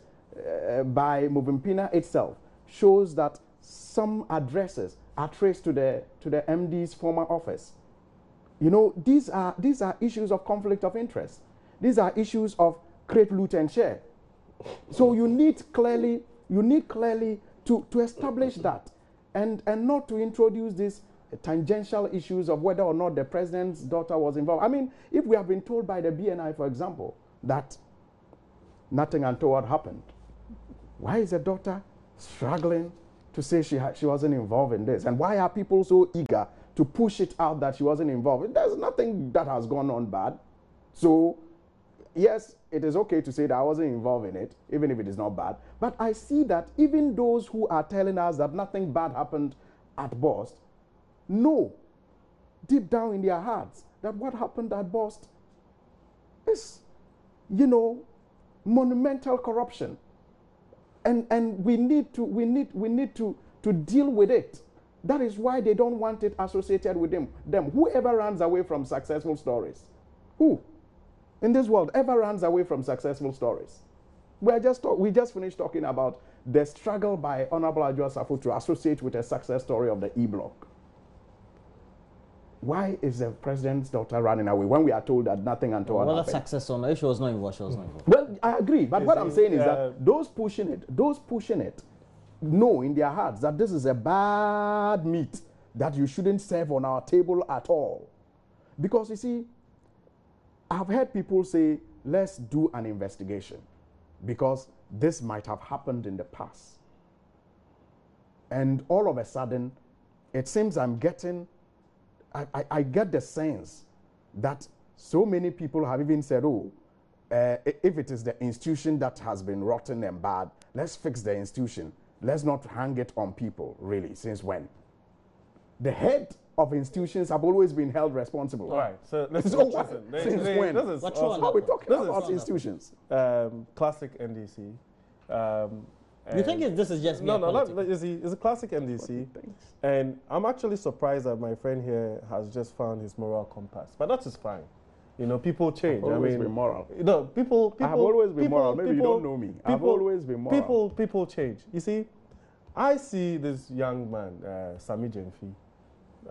by Movimpina itself shows that some addresses are traced to the MD's former office. These are issues of conflict of interest. These are issues of create, loot, and share. So you need clearly to establish that and not to introduce these tangential issues of whether or not the president's daughter was involved. I mean, if we have been told by the BNI, for example, that nothing untoward happened, why is the daughter struggling to say she wasn't involved in this? And why are people so eager to push it out that she wasn't involved? There's nothing that has gone on bad. So yes, it is okay to say that I wasn't involved in it, even if it is not bad. But I see that even those who are telling us that nothing bad happened at Bost know deep down in their hearts that what happened at Bost is, you know, monumental corruption. And we need to deal with it. That is why they don't want it associated with them. Whoever runs away from successful stories, who in this world ever runs away from successful stories? We just finished talking about the struggle by Honorable Adwoa Safo to associate with a success story of the E-Block. Why is the president's daughter running away when we are told that nothing untoward happened? Well, that's success or no, she was not involved. Well, I agree, but what I'm saying is that those pushing it know in their hearts that this is a bad meat that you shouldn't serve on our table at all. Because you see, I've heard people say, let's do an investigation because this might have happened in the past. And all of a sudden, it seems I get the sense that so many people have even said, oh, if it is the institution that has been rotten and bad, let's fix the institution. Let's not hang it on people, really. Since when? The head of institutions have always been held responsible. All right, so let's since when? How we talking about institutions? Classic NDC. You think this is just it's a classic NDC, and I'm actually surprised that my friend here has just found his moral compass. But that is fine. You know, people change. I've always been moral. No, people. I have always been moral. Maybe you don't know me. I've always been moral. People change. You see, I see this young man, Sami Jenfi,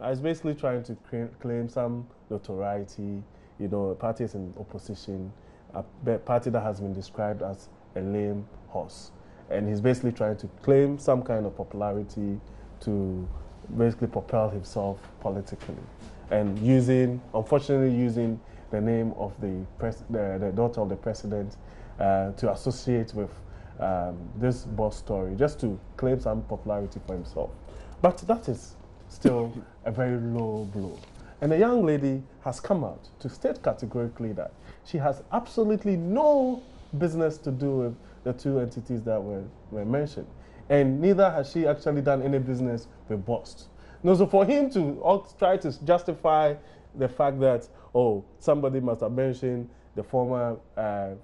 is basically trying to claim some notoriety. You know, parties in opposition, a party that has been described as a lame horse. And he's basically trying to claim some kind of popularity to basically propel himself politically. And unfortunately using the name of the daughter of the president to associate with this Bost story, just to claim some popularity for himself. But that is still a very low blow. And the young lady has come out to state categorically that she has absolutely no business to do with the two entities that were mentioned. And neither has she actually done any business with Bost. No, so for him to try to justify the fact that, oh, somebody must have mentioned the former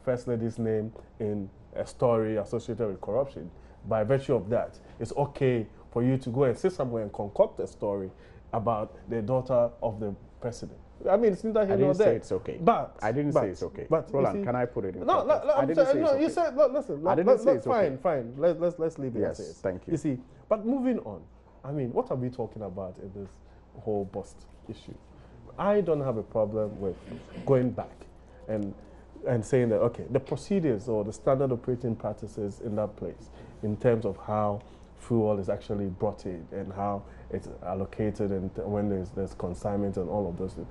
First Lady's name in a story associated with corruption, by virtue of that, it's okay for you to go and sit somewhere and concoct a story about the daughter of the president. I mean, it's neither here nor there. I didn't say it's okay. I didn't say it's okay. But Roland, can I put it in context? I didn't say it's okay. You said, listen, I didn't say it's okay. Fine. Let's leave it as is. Yes, thank you. You see, but moving on, I mean, what are we talking about in this whole Bost issue? I don't have a problem with going back and saying that, okay, the procedures or the standard operating practices in that place in terms of how fuel is actually brought in and how it's allocated and when there's consignment and all of those things,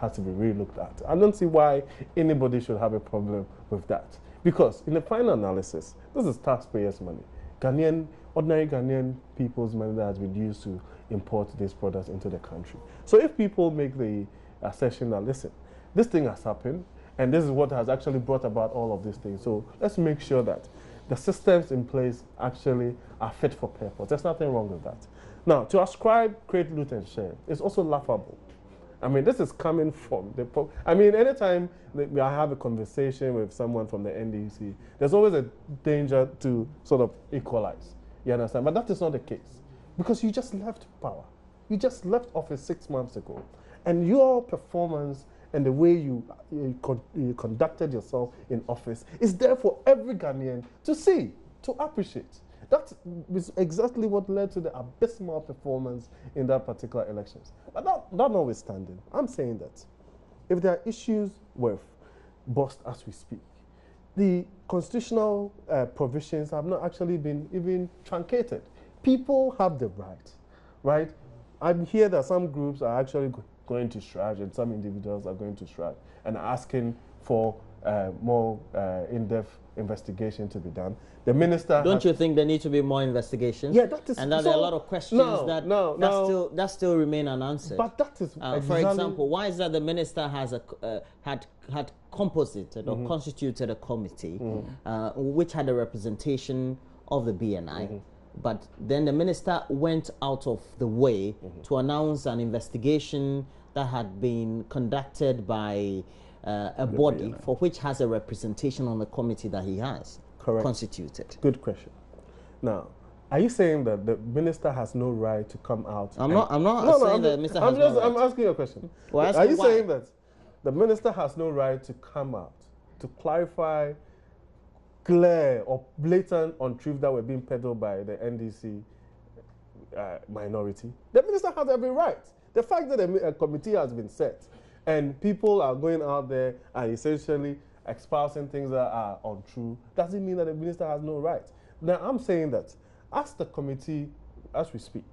has to be re-looked at. I don't see why anybody should have a problem with that. Because in the final analysis, this is taxpayers' money. Ordinary Ghanaian people's money that has been used to import these products into the country. So if people make the assertion that, listen, this thing has happened, and this is what has actually brought about all of these things. So let's make sure that the systems in place actually are fit for purpose. There's nothing wrong with that. Now, to ascribe create, loot, and share is also laughable. I mean, this is coming from anytime I have a conversation with someone from the NDC, there's always a danger to sort of equalize. You understand? But that is not the case. Because you just left power. You just left office 6 months ago. And your performance and the way you conducted yourself in office is there for every Ghanaian to see, to appreciate. That is exactly what led to the abysmal performance in that particular elections. But that notwithstanding, I'm saying that if there are issues with Bost as we speak, the constitutional provisions have not actually been even truncated. People have the right? I hear that some groups are actually going to strike and some individuals are going to strike and asking for more in-depth investigation to be done. The minister. Don't you think there need to be more investigations? Yeah, that is. And that there are a lot of questions that still remain unanswered. But that is for example, why is that the minister has had composited or constituted a committee which had a representation of the BNI, but then the minister went out of the way to announce an investigation that had been conducted by a body for which has a representation on the committee that he has constituted. Good question. Now, are you saying that the minister has no right to come out? I'm not saying that the minister has no right. I'm asking you a question. Well, are you saying that the minister has no right to come out to clarify clear or blatant untruth that were being peddled by the NDC minority? The minister has every right. The fact that a committee has been set and people are going out there and essentially espousing things that are untrue doesn't mean that the minister has no right. Now, I'm saying that as the committee, as we speak,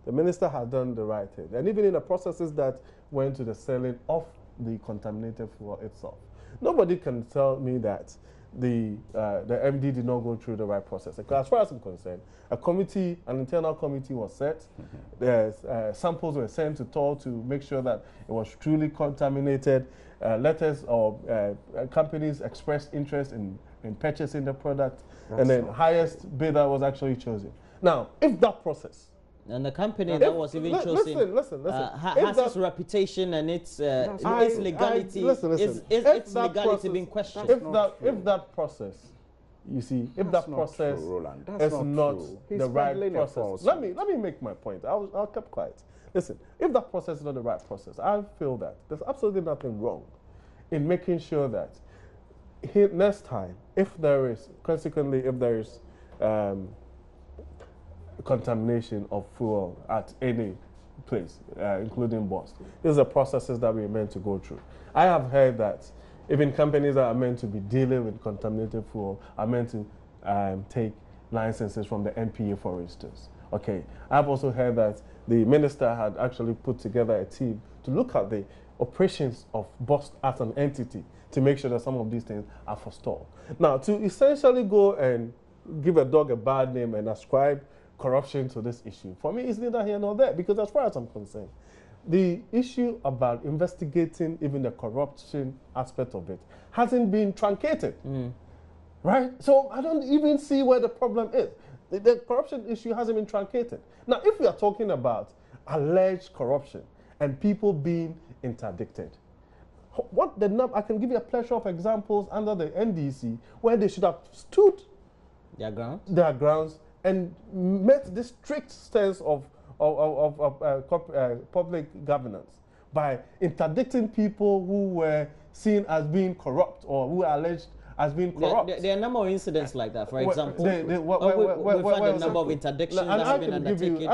the minister has done the right thing. And even in the processes that went to the selling of the contaminated fuel itself, nobody can tell me that the MD did not go through the right process. Because as far as I'm concerned, an internal committee was set. Samples were sent to TOL to make sure that it was truly contaminated. Letters or companies expressed interest in purchasing the product, and then highest bidder was actually chosen. Now, if that process, and the company that was even chosen has its reputation and its legality, its legality being questioned. If that process, you see, if that process is not the right process, let me make my point. I'll keep quiet. Listen, if that process is not the right process, I feel that there's absolutely nothing wrong in making sure that next time, if there is contamination of fuel at any place, including Boston, these are processes that we're meant to go through. I have heard that even companies that are meant to be dealing with contaminated fuel are meant to take licenses from the NPA, for instance. Okay, I've also heard that the minister had actually put together a team to look at the operations of Boston as an entity to make sure that some of these things are forestalled. Now, to essentially go and give a dog a bad name and ascribe corruption to this issue, for me, it's neither here nor there, because as far as I'm concerned, the issue about investigating even the corruption aspect of it hasn't been truncated, right? So I don't even see where the problem is. The corruption issue hasn't been truncated. Now, if we are talking about alleged corruption and people being interdicted, I can give you a plethora of examples under the NDC where they should have stood their grounds and met this strict stance of public governance by interdicting people who were seen as being corrupt or who are alleged as being corrupt. There are a number of incidents like that. For example, we've had a number of interdictions that have been undertaken.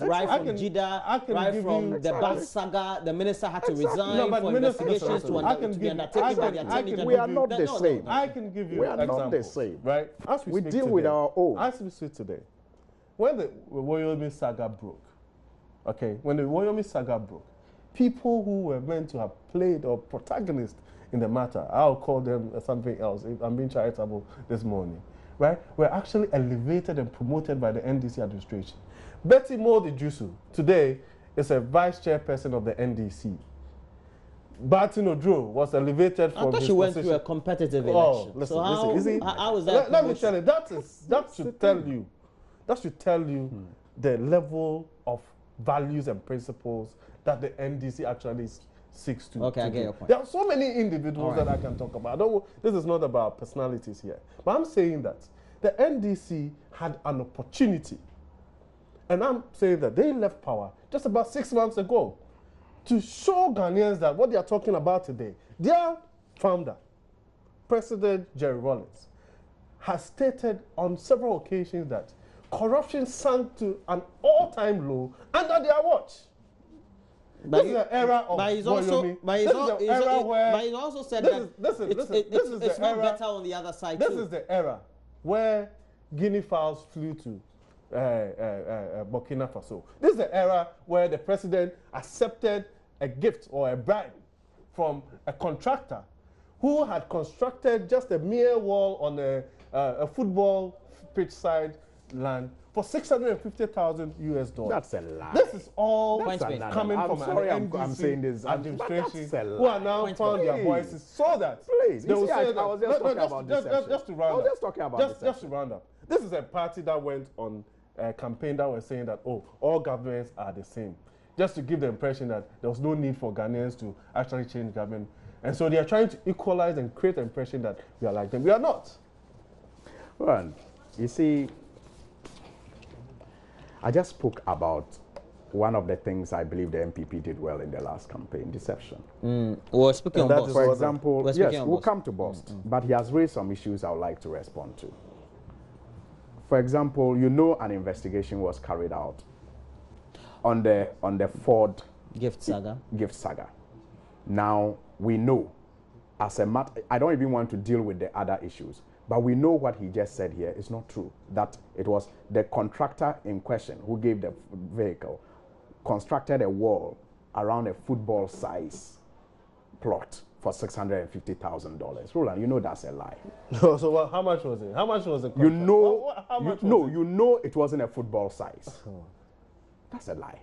Right from Jida, right from the bus Saga, the minister had to resign for investigations to be undertaken by the Attorney General. We are not the same. I can give you examples. We are not the same. Right? As we deal with our own. As we speak today, when the JoyNews saga broke, people who were meant to have played or protagonists in the matter, I'll call them something else, I'm being charitable this morning, right? Were actually elevated and promoted by the NDC administration. Betty Modi-Jusu today is a vice chairperson of the NDC. Barton Odro was elevated from his position. I thought she went through a competitive election. Listen, so how is that? Let me tell you, that should tell you the level of values and principles that the NDC actually seeks to. Okay, I get your point. There are so many individuals that I can talk about. This is not about personalities here. But I'm saying that the NDC had an opportunity, and I'm saying that they left power just about 6 months ago to show Ghanaians that what they are talking about today, their founder, President Jerry Rawlings, has stated on several occasions that corruption sank to an all-time low under their watch. This is an era of Boyomi. But he also said that it's not better on the other side. This is the era where guinea fowls flew to Burkina Faso. This is the era where the president accepted a gift or a bribe from a contractor who had constructed just a mere wall on a football pitch side land for $650,000 US. That's a lie. This is all That's coming from an I'm saying this administration that's a who are lie. now found their voices so that Please, they will say I was just talking about deception. just to round up. Just talking about just to round up. This is a party that went on a campaign that was saying that, oh, all governments are the same. Just to give the impression that there was no need for Ghanaians to actually change government. And so they are trying to equalize and create the impression that we are like them. We are not. Well, you see, I just spoke about one of the things I believe the MPP did well in the last campaign, deception. We're speaking on Boss. For example, yes, we'll Boss. come to Boss, but he has raised some issues I would like to respond to. For example, you know an investigation was carried out on the Ford Gift Saga. Now, we know, as a matter, I don't even want to deal with the other issues, but we know what he just said here is not true, that it was the contractor in question who gave the vehicle, constructed a wall around a football size plot for $650,000. Roland, you know that's a lie. So how much was it? How much was it? You know, you know it wasn't a football size. That's a lie.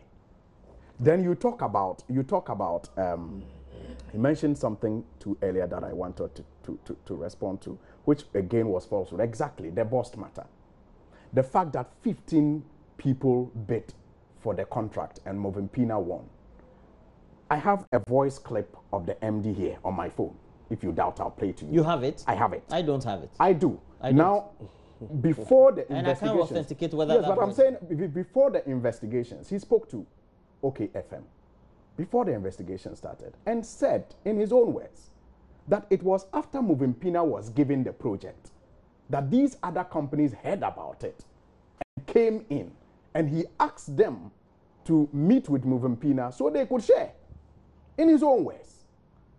Then you talk about, he mentioned something earlier that I wanted to respond to, which again was falsehood. Exactly, the Boss matter. The fact that 15 people bid for the contract and Movimpina won. I have a voice clip of the MD here on my phone. If you doubt, I'll play it to you. You have it? I have it. I don't have it. I do. I don't. Now, before the and investigations... I can't authenticate whether yes, that but I'm saying before the investigations, he spoke to OKFM before the investigation started and said in his own words that it was after Movimpina was given the project that these other companies heard about it and came in, and he asked them to meet with Movimpina so they could share, in his own words.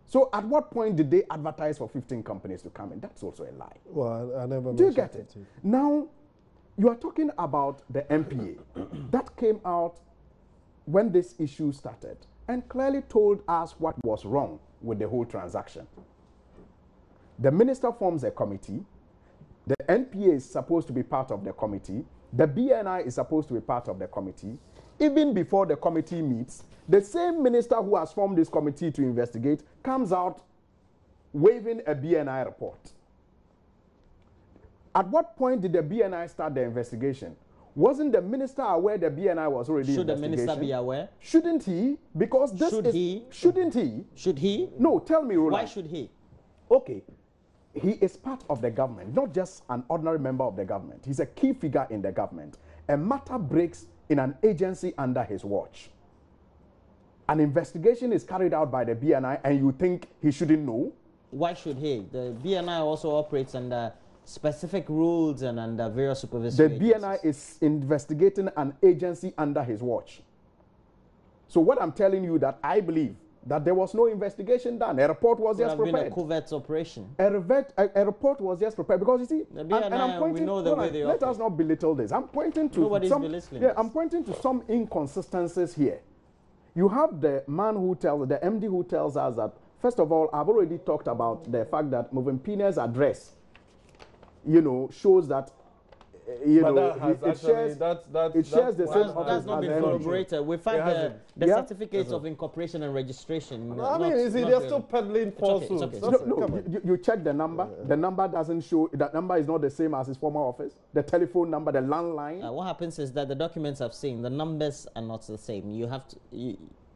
So at what point did they advertise for 15 companies to come in? That's also a lie. Well, I never. Do you get it? Now, you are talking about the MPA that came out when this issue started and clearly told us what was wrong with the whole transaction. The minister forms a committee. The NPA is supposed to be part of the committee. The BNI is supposed to be part of the committee. Even before the committee meets, the same minister who has formed this committee to investigate comes out waving a BNI report. At what point did the BNI start the investigation? Wasn't the minister aware the BNI was already investigating? Should the minister be aware? Shouldn't he? Because this Should he? Shouldn't he? Should he? No, tell me, Roland. Why should he? Okay. He is part of the government, not just an ordinary member of the government. He's a key figure in the government. A matter breaks in an agency under his watch. An investigation is carried out by the BNI and you think he shouldn't know? Why should he? The BNI also operates under specific rules and under various supervisory The BNI is investigating an agency under his watch. So what I'm telling you that I believe that there was no investigation done. A report was just prepared. Been a covert operation. A report was just prepared because you see, the BNI, and I'm pointing, we know the way they let us not belittle this. I'm pointing to I'm pointing to some inconsistencies here. You have the man who tells, the MD who tells us that, first of all, I've already talked about the fact that Movimpina's address, shows that, it shares the same office. That's not been corroborated. We find the certificates of incorporation and registration. I mean, you see, they're still peddling falsehoods. You check the number. The number doesn't show, that number is not the same as his former office. The telephone number, the landline. What happens is that the documents I've seen, the numbers are not the same. You have to,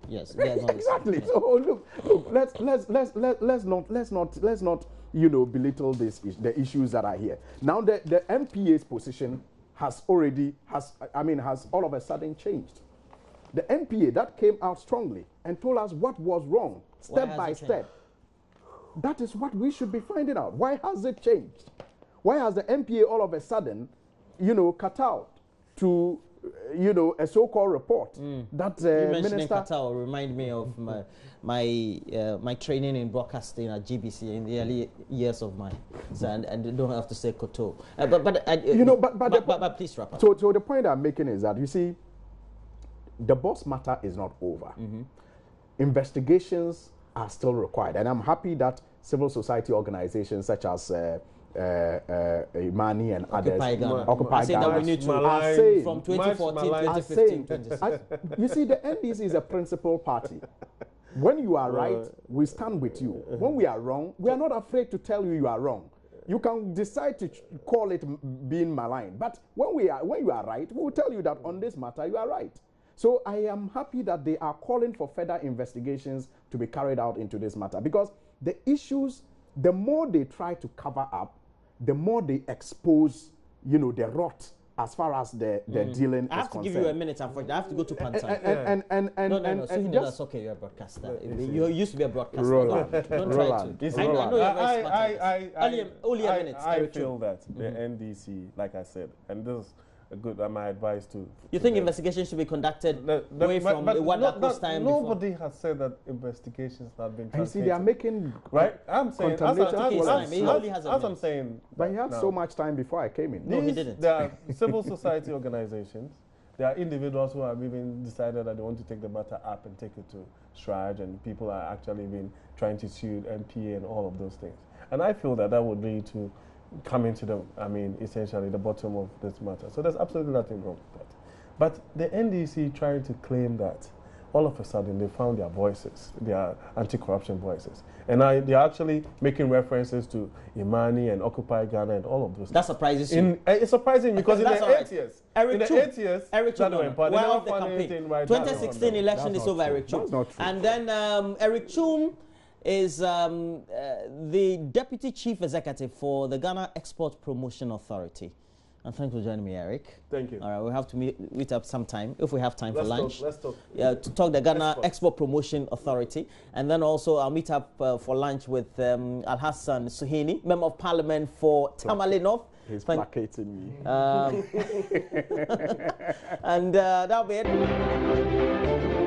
yes, exactly. So look, let's not belittle the issues that are here. Now the MPA's position has all of a sudden changed. The MPA that came out strongly and told us what was wrong, step by step. That is what we should be finding out. Why has it changed? Why has the MPA all of a sudden, cut out to a so-called report that mentioning Qatar will remind me of my training in broadcasting at GBC in the early years of mine. So, and don't have to say Koto. But please wrap up. So the point I'm making is that, you see, the Boss matter is not over. Investigations are still required, and I'm happy that civil society organizations such as Imani and others, Occupy Ghana, we need to are saying, from 2014, 2015, 2016. you see, the NDC is a principal party. When you are right, we stand with you. When we are wrong, we are not afraid to tell you are wrong. You can decide to call it being maligned, but when you are right, we will tell you that on this matter you are right. So I am happy that they are calling for further investigations to be carried out into this matter, because the issues, the more they try to cover up, the more they expose, the rot as far as the dealing is concerned. I have to give you a minute, unfortunately. I have to go to Pantan. No, that's okay. You're a broadcaster. You used to be a broadcaster. Roland. Don't try to. I know you're very smart. Only a minute. I feel that the NDC, like I said, and this is my advice to. You think investigations should be conducted away from what happened time before? Nobody has said that investigations have been. You see, they are making right. I'm saying as I'm saying. But he had so much time before I came in. No, he didn't. There are civil society organizations. There are individuals who have even decided that they want to take the matter up and take it to Stride, and people are actually been trying to sue MPA and all of those things. And I feel that would lead to coming to essentially the bottom of this matter. So there's absolutely nothing wrong with that. But the NDC trying to claim that all of a sudden they found their voices, their anti-corruption voices. And they're actually making references to Imani and Occupy Ghana and all of those. That surprises you? It's surprising because in the 8 years, Eric Chum, well, the campaign. 2016 election is over Eric Chum. And then Eric Chum is the Deputy Chief Executive for the Ghana Export Promotion Authority. And thanks for joining me, Eric. Thank you. All right, we'll have to meet up sometime, if we have time for lunch. Let's talk. Yeah, to talk the Ghana Export Promotion Authority. And then also I'll meet up for lunch with Al-Hassan Suhini, Member of Parliament for Tamale North. He's placating me. And that'll be it.